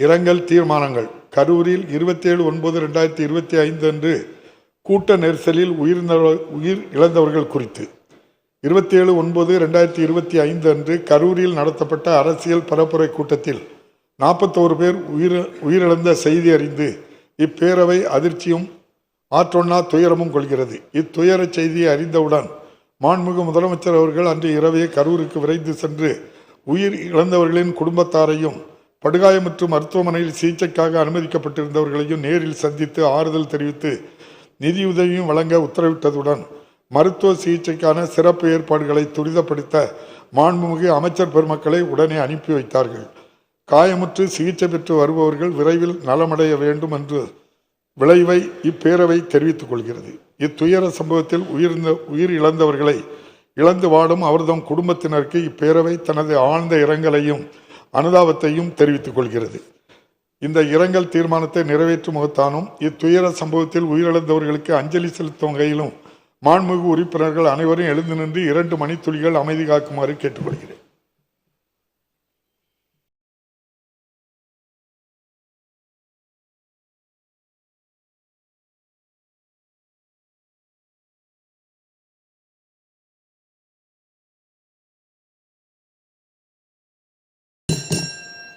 இரங்கல் தீர்மானங்கள். கரூரில் 27/9/2025 அன்று கூட்ட நெரிசலில் உயிர் இழந்தவர்கள் குறித்து 27/9/2025 அன்று கரூரில் நடத்தப்பட்ட அரசியல் பரப்புரை கூட்டத்தில் 41 பேர் உயிரிழந்த செய்தி அறிந்து இப்பேரவை அதிர்ச்சியும் ஆற்றொன்னா துயரமும் கொள்கிறது. இத்துயர செய்தியை அறிந்தவுடன் மாண்புமிகு முதலமைச்சர் அவர்கள் அன்று இரவே கரூருக்கு விரைந்து சென்று உயிர் இழந்தவர்களின் குடும்பத்தாரையும் படுகாயமுற்று மருத்துவமனையில் சிகிச்சைக்காக அனுமதிக்கப்பட்டிருந்தவர்களையும் நேரில் சந்தித்து ஆறுதல் தெரிவித்து நிதியுதவியும் வழங்க உத்தரவிட்டதுடன் மருத்துவ சிகிச்சைக்கான சிறப்பு ஏற்பாடுகளை துரிதப்படுத்த மாண்புமிகு அமைச்சர் பெருமக்களை உடனே அனுப்பி வைத்தார்கள். காயமுற்று சிகிச்சை பெற்று வருபவர்கள் விரைவில் நலமடைய வேண்டும் என்று விளைவை இப்பேரவை தெரிவித்துக் கொள்கிறது. இத்துயர சம்பவத்தில் உயிர் இழந்தவர்களை இழந்து வாடும் அவர்தம் குடும்பத்தினருக்கு இப்பேரவை தனது ஆழ்ந்த இரங்கலையும் அனுதாபத்தையும் தெரிவித்துக் கொள்கிறது. இந்த இரங்கல் தீர்மானத்தை நிறைவேற்றும் முகத்தானும் இத்துயர சம்பவத்தில் உயிரிழந்தவர்களுக்கு அஞ்சலி செலுத்தும் வகையிலும் மாண்புமிகு உறுப்பினர்கள் அனைவரும் எழுந்து நின்று 2 மணித்துளிகள் அமைதி காக்குமாறு கேட்டுக்கொள்கிறேன்.